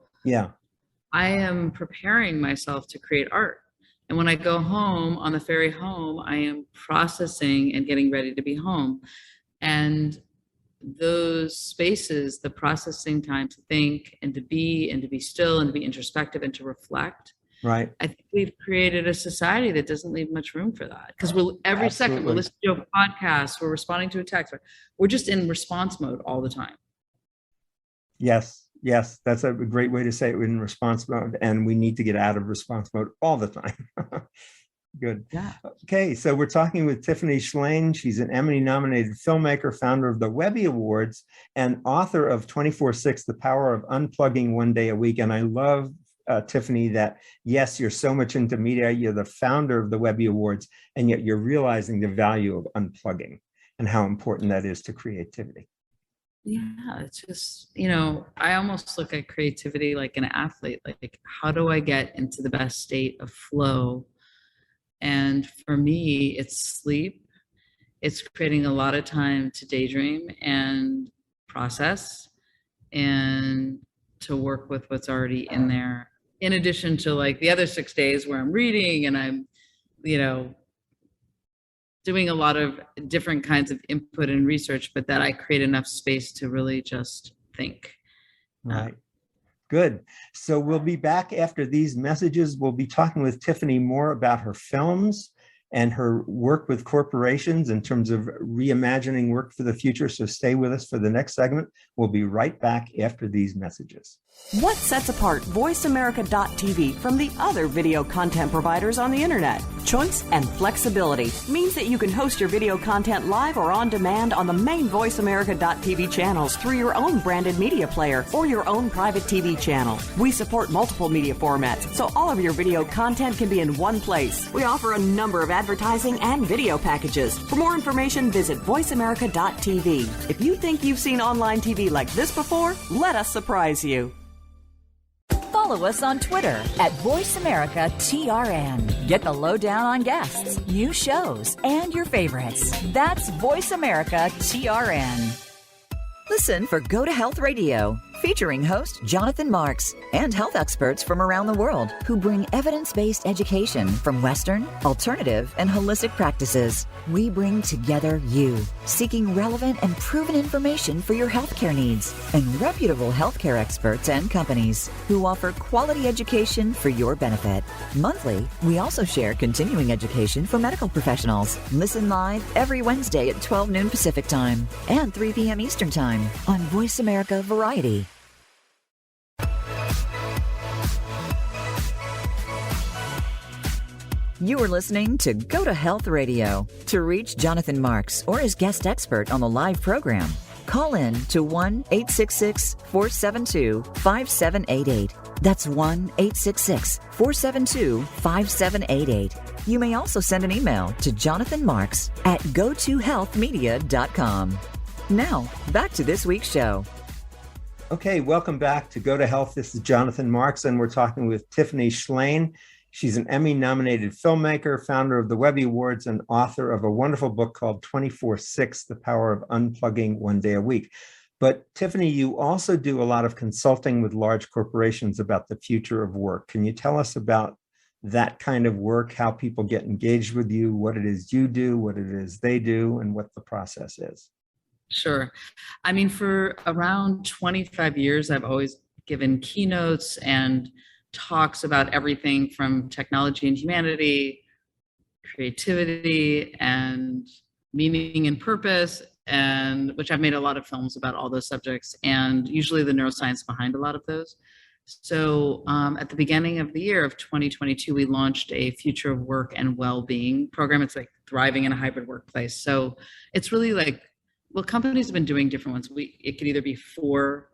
I am preparing myself to create art. And when I go home on the ferry home, I am processing and getting ready to be home. And those spaces, the processing time to think and to be still and to be introspective and to reflect. Right. I think we've created a society that doesn't leave much room for that, because every second we're listening to a podcast, we're responding to a text, we're just in response mode all the time. Yes, that's a great way to say it, in response mode, and we need to get out of response mode all the time. Good. Yeah. Okay, so we're talking with Tiffany Shlain. She's an Emmy-nominated filmmaker, founder of the Webby Awards, and author of 24/6, The Power of Unplugging One Day a Week. And I love, Tiffany, that, yes, you're so much into media, you're the founder of the Webby Awards, and yet you're realizing the value of unplugging and how important that is to creativity. Yeah, it's just, I almost look at creativity like an athlete. Like, how do I get into the best state of flow? And for me, it's sleep. It's creating a lot of time to daydream and process and to work with what's already in there. In addition to like the other 6 days where I'm reading and I'm, doing a lot of different kinds of input and research, but that I create enough space to really just think. Right. Good. So we'll be back after these messages. We'll be talking with Tiffany more about her films and her work with corporations in terms of reimagining work for the future. So stay with us for the next segment. We'll be right back after these messages. What sets apart VoiceAmerica.tv from the other video content providers on the internet? Choice and flexibility means that you can host your video content live or on demand on the main VoiceAmerica.tv channels through your own branded media player or your own private TV channel. We support multiple media formats, so all of your video content can be in one place. We offer a number of advertising and video packages. For more information, visit VoiceAmerica.tv. If you think you've seen online TV like this before, let us surprise you. follow us on Twitter at VoiceAmericaTRN. Get the lowdown on guests, new shows, and your favorites. That's VoiceAmericaTRN. Listen for Go to Health Radio, featuring host Jonathan Marks and health experts from around the world who bring evidence-based education from Western, alternative, and holistic practices. We bring together you, seeking relevant and proven information for your healthcare needs, and reputable healthcare experts and companies who offer quality education for your benefit. Monthly, we also share continuing education for medical professionals. Listen live every Wednesday at 12 noon Pacific Time and 3 p.m. Eastern Time on Voice America Variety. You are listening to Go to Health Radio. To reach Jonathan Marks or his guest expert on the live program, call in to 1-866-472-5788. That's 1-866-472-5788. You may also send an email to jonathanmarks@gotohealthmedia.com. Now, back to this week's show. Okay, welcome back to Go to Health. This is Jonathan Marks, and we're talking with Tiffany Shlain. She's an Emmy-nominated filmmaker, founder of the Webby Awards, and author of a wonderful book called 24/6, The Power of Unplugging One Day a Week. But Tiffany, you also do a lot of consulting with large corporations about the future of work. Can you tell us about that kind of work, how people get engaged with you, what it is you do, what it is they do, and what the process is? Sure. I mean, for around 25 years, I've always given keynotes and talks about everything from technology and humanity, creativity, and meaning and purpose, and which I've made a lot of films about all those subjects, and usually the neuroscience behind a lot of those. So at the beginning of the year of 2022, we launched a future of work and well-being program. It's like thriving in a hybrid workplace. So it's really like, well, companies have been doing different ones. It could either be 4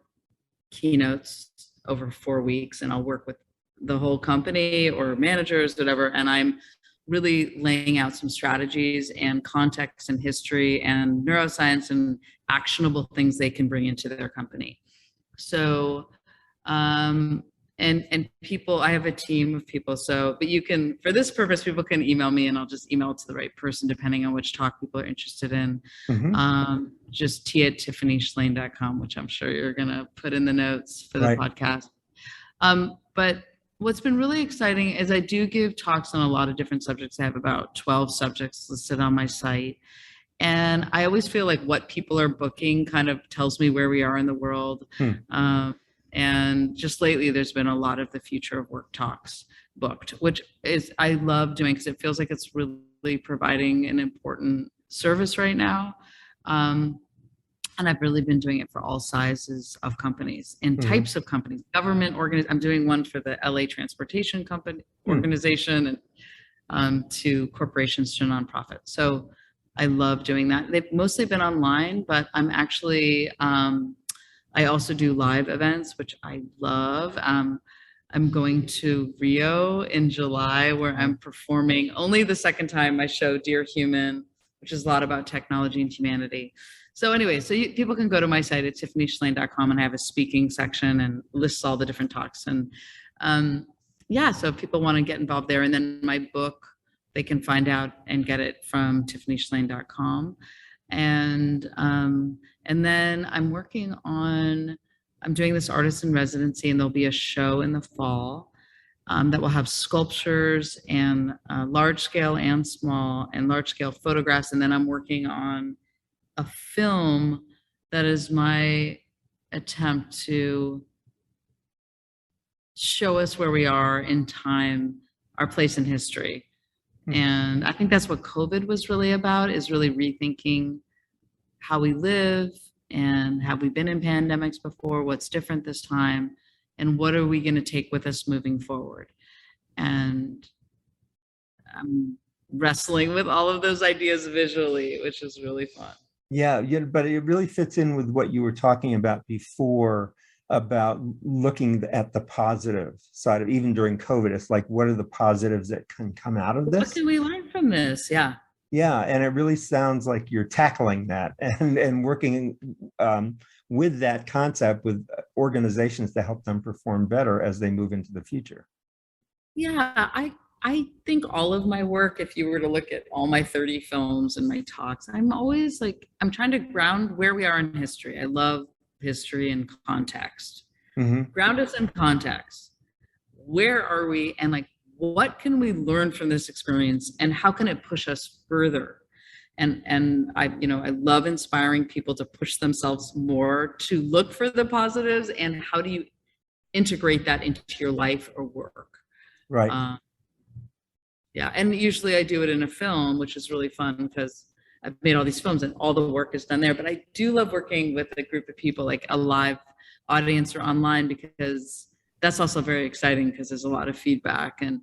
keynotes over 4 weeks, and I'll work with the whole company or managers, whatever. And I'm really laying out some strategies and context and history and neuroscience and actionable things they can bring into their company. So, and people, I have a team of people. So, but you can, for this purpose, people can email me and I'll just email it to the right person, depending on which talk people are interested in. Mm-hmm. Just t@tiffanyshlain.com, which I'm sure you're going to put in the notes for the podcast. But what's been really exciting is I do give talks on a lot of different subjects. I have about 12 subjects listed on my site. And I always feel like what people are booking kind of tells me where we are in the world. And just lately, there's been a lot of the future of work talks booked, which is I love doing because it feels like it's really providing an important service right now. And I've really been doing it for all sizes of companies and types of companies, government I'm doing one for the LA Transportation Company organization and to corporations to nonprofits. So I love doing that. They've mostly been online, but I'm actually, I also do live events, which I love. I'm going to Rio in July, where I'm performing only the second time my show, Dear Human, which is a lot about technology and humanity. So anyway, people can go to my site at tiffanyshlain.com, and I have a speaking section and lists all the different talks. And so if people want to get involved there, and then my book, they can find out and get it from tiffanyshlain.com. And then I'm doing this artist in residency, and there'll be a show in the fall that will have sculptures and large scale and small and large scale photographs. And then I'm working on a film that is my attempt to show us where we are in time, our place in history. And I think that's what COVID was really about, is really rethinking how we live and have we been in pandemics before, what's different this time, and what are we going to take with us moving forward. And I'm wrestling with all of those ideas visually, which is really fun. Yeah, but it really fits in with what you were talking about before about looking at the positive side of, even during COVID. It's like, what are the positives that can come out of this? What can we learn from this? Yeah. Yeah, and it really sounds like you're tackling that and working with that concept with organizations to help them perform better as they move into the future. Yeah, I think all of my work, if you were to look at all my 30 films and my talks, I'm always like, I'm trying to ground where we are in history. I love history and context. Mm-hmm. Ground us in context. Where are we? And like, what can we learn from this experience and how can it push us further? And I love inspiring people to push themselves more, to look for the positives, and how do you integrate that into your life or work? Right. Yeah, and usually I do it in a film, which is really fun because I've made all these films and all the work is done there. But I do love working with a group of people, like a live audience or online, because that's also very exciting because there's a lot of feedback. And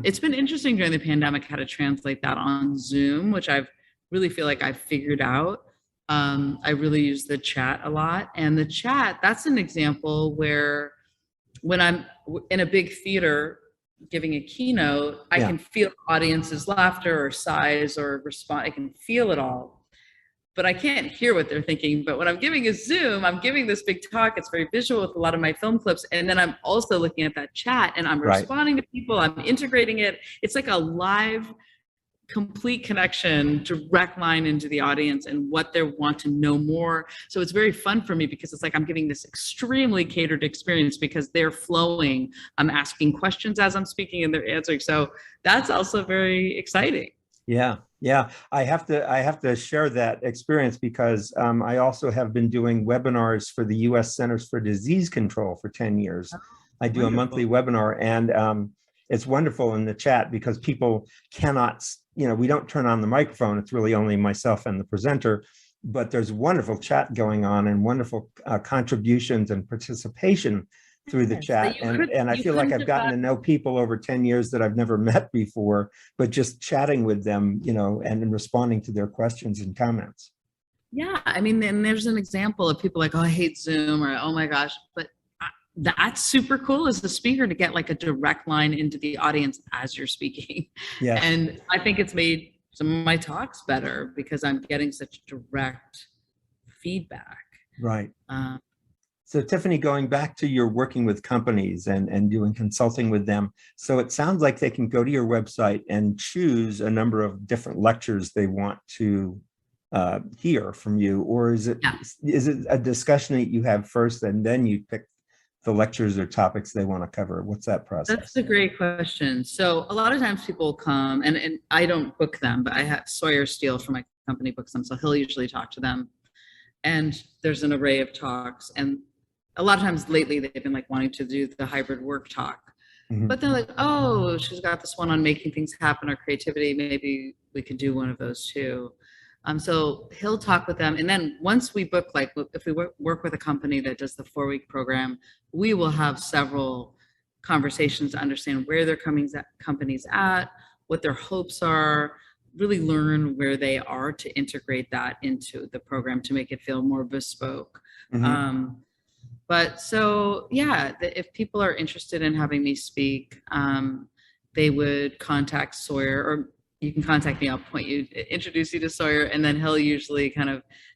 it's been interesting during the pandemic how to translate that on Zoom, which I've really feel like I've figured out. I really use the chat a lot. And the chat, that's an example where when I'm in a big theater giving a keynote, I can feel audience's laughter or sighs or response. I can feel it all, but I can't hear what they're thinking. But when I'm giving a Zoom, I'm giving this big talk. It's very visual with a lot of my film clips. And then I'm also looking at that chat and I'm responding to people. I'm integrating it. It's like a live, complete connection, direct line into the audience and what they want to know more. So it's very fun for me because it's like I'm giving this extremely catered experience because they're flowing. I'm asking questions as I'm speaking and they're answering. So that's also very exciting. Yeah. I have to share that experience because I also have been doing webinars for the U.S. Centers for Disease Control for 10 years. I do a monthly webinar, and it's wonderful in the chat because people cannot, we don't turn on the microphone. It's really only myself and the presenter, but there's wonderful chat going on and wonderful contributions and participation through the chat. And I feel like I've gotten to know people over 10 years that I've never met before, but just chatting with them, and responding to their questions and comments. Yeah. I mean, and there's an example of people like, oh, I hate Zoom, or, oh my gosh, but that's super cool as a speaker to get like a direct line into the audience as you're speaking. Yeah. And I think it's made some of my talks better because I'm getting such direct feedback. Right. So Tiffany, going back to your working with companies and doing consulting with them, so it sounds like they can go to your website and choose a number of different lectures they want to hear from you, or is it a discussion that you have first and then you pick the lectures or topics they want to cover? What's that process? That's a great question. So a lot of times people come and I don't book them, but I have Sawyer Steele from my company books them. So he'll usually talk to them. And there's an array of talks. And a lot of times lately they've been like wanting to do the hybrid work talk. Mm-hmm. But they're like, oh, she's got this one on making things happen or creativity. Maybe we could do one of those too. So he'll talk with them. And then once we book, like if we work with a company that does the 4-week program, we will have several conversations to understand where their company's at, what their hopes are, really learn where they are to integrate that into the program to make it feel more bespoke. Mm-hmm. But so, yeah, if people are interested in having me speak, they would contact Sawyer, or you can contact me. I'll introduce you to Sawyer, and then he'll usually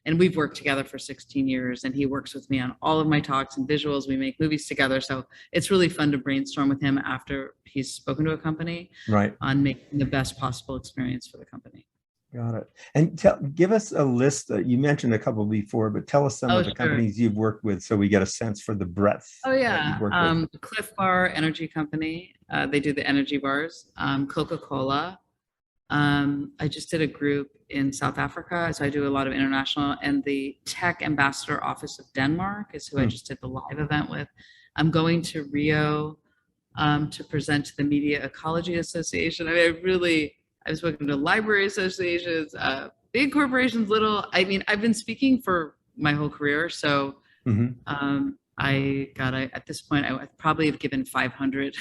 and we've worked together for 16 years, and he works with me on all of my talks and visuals. We make movies together. So it's really fun to brainstorm with him after he's spoken to a company on making the best possible experience for the company. Got it. And give us a list. You mentioned a couple before, but tell us some of the companies you've worked with so we get a sense for the breadth. Oh, yeah. Cliff Bar Energy Company. They do the energy bars. Coca-Cola. I just did a group in South Africa, so I do a lot of international, and the Tech Ambassador Office of Denmark is who I just did the live event with. I'm going to Rio to present to the Media Ecology Association. I mean, I've spoken to library associations, big corporations, little. I mean, I've been speaking for my whole career, so at this point, I probably have given 500.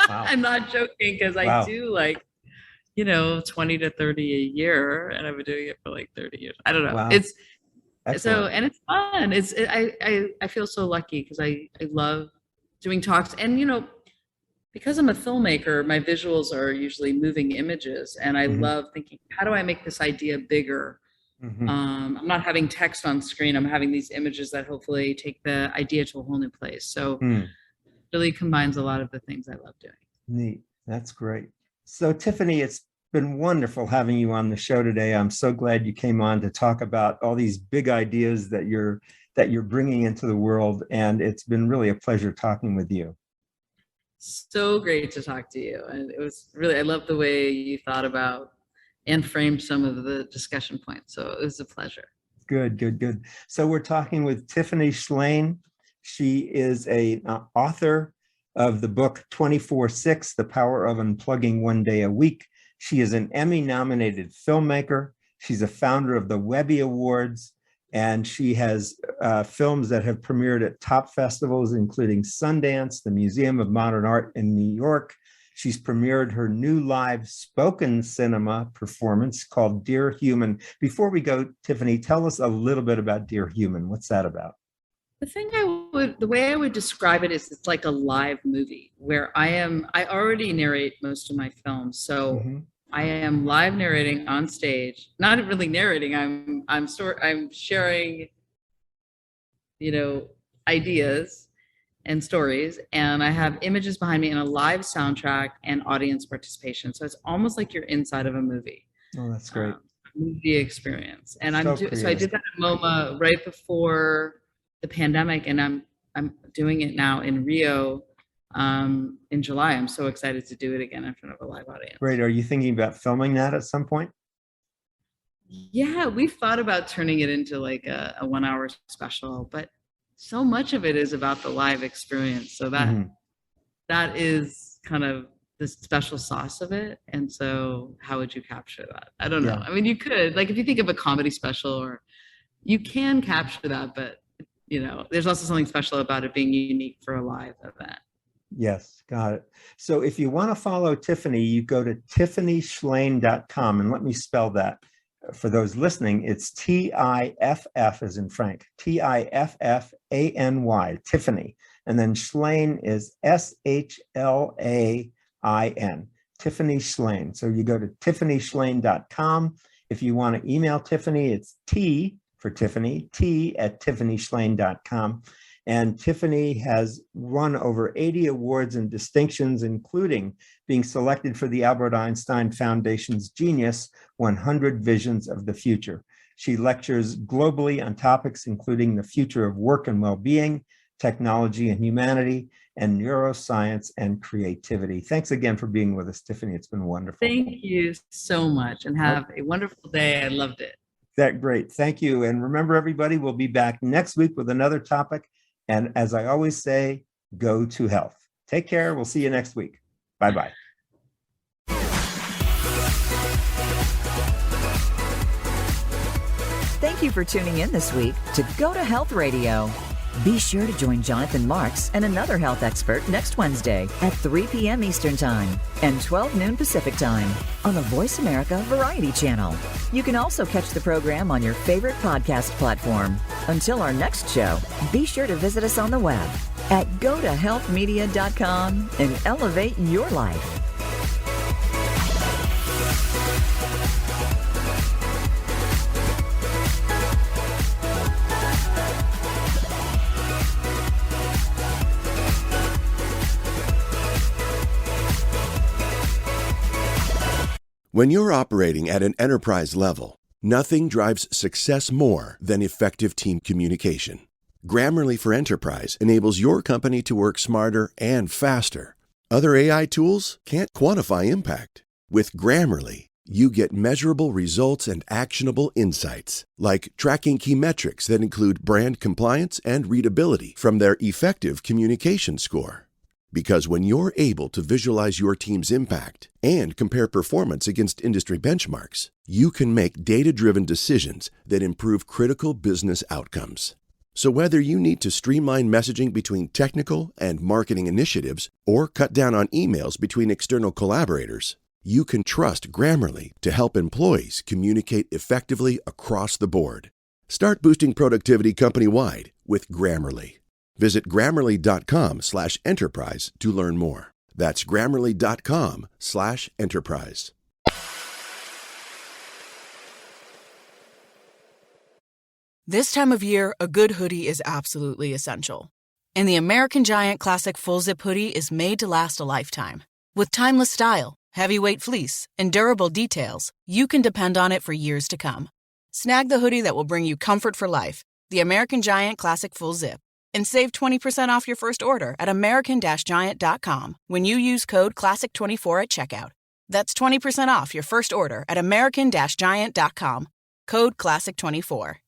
Wow. I'm not joking, because I do 20 to 30 a year, and I've been doing it for like 30 years. I don't know. Wow. It's excellent. So, and it's fun. I feel so lucky because I love doing talks, and because I'm a filmmaker, my visuals are usually moving images, and I love thinking, how do I make this idea bigger? I'm not having text on screen. I'm having these images that hopefully take the idea to a whole new place. So really combines a lot of the things I love doing. Neat. That's great. So Tiffany, it's been wonderful having you on the show today. I'm so glad you came on to talk about all these big ideas that you're bringing into the world. And it's been really a pleasure talking with you. So great to talk to you. And it was really, I love the way you thought about and framed some of the discussion points. So it was a pleasure. Good. So we're talking with Tiffany Shlain. She is an author of the book 24/6, The Power of Unplugging One Day a Week. She is an Emmy-nominated filmmaker. She's a founder of the Webby Awards, and she has films that have premiered at top festivals, including Sundance, the Museum of Modern Art in New York. She's premiered her new live spoken cinema performance called Dear Human. Before we go, Tiffany, tell us a little bit about Dear Human. What's that about? The way I would describe it is it's like a live movie where I already narrate most of my films. So I am live narrating on stage, not really narrating. I'm sharing, ideas and stories, and I have images behind me and a live soundtrack and audience participation. So it's almost like you're inside of a movie. Oh, that's great. Movie experience. And So I did that at MoMA right before the pandemic, and I'm doing it now in Rio in July. I'm so excited to do it again in front of a live audience. Great. Are you thinking about filming that at some point? Yeah, we've thought about turning it into like a 1 hour special, but so much of it is about the live experience. So that is kind of the special sauce of it. And so how would you capture that? I don't know. I mean, you could, like, if you think of a comedy special, or you can capture that, but there's also something special about it being unique for a live event. Yes, got it. So if you want to follow Tiffany, you go to tiffanyshlain.com, and let me spell that for those listening. It's TIFF as in Frank, TIFFANY, Tiffany. And then Shlain is SHLAIN, Tiffany Shlain. So you go to tiffanyshlain.com. If you want to email Tiffany, it's T for Tiffany, t@tiffanyshlain.com. And Tiffany has won over 80 awards and distinctions, including being selected for the Albert Einstein Foundation's Genius 100 Visions of the Future. She lectures globally on topics including the future of work and well-being, technology and humanity, and neuroscience and creativity. Thanks again for being with us, Tiffany. It's been wonderful. Thank you so much, and have a wonderful day. I loved it. That great. Thank you. And remember, everybody, we'll be back next week with another topic. And as I always say, go to health. Take care. We'll see you next week. Bye-bye. Thank you for tuning in this week to Go to Health Radio. Be sure to join Jonathan Marks and another health expert next Wednesday at 3 p.m. Eastern Time and 12 noon Pacific Time on the Voice America Variety Channel. You can also catch the program on your favorite podcast platform. Until our next show, be sure to visit us on the web at gotohealthmedia.com and elevate your life. When you're operating at an enterprise level, nothing drives success more than effective team communication. Grammarly for Enterprise enables your company to work smarter and faster. Other AI tools can't quantify impact. With Grammarly, you get measurable results and actionable insights, like tracking key metrics that include brand compliance and readability from their effective communication score. Because when you're able to visualize your team's impact and compare performance against industry benchmarks, you can make data-driven decisions that improve critical business outcomes. So whether you need to streamline messaging between technical and marketing initiatives or cut down on emails between external collaborators, you can trust Grammarly to help employees communicate effectively across the board. Start boosting productivity company-wide with Grammarly. Visit Grammarly.com/enterprise to learn more. That's Grammarly.com/enterprise. This time of year, a good hoodie is absolutely essential. And the American Giant Classic Full Zip Hoodie is made to last a lifetime. With timeless style, heavyweight fleece, and durable details, you can depend on it for years to come. Snag the hoodie that will bring you comfort for life, the American Giant Classic Full Zip, and save 20% off your first order at American-Giant.com when you use code CLASSIC24 at checkout. That's 20% off your first order at American-Giant.com. Code CLASSIC24.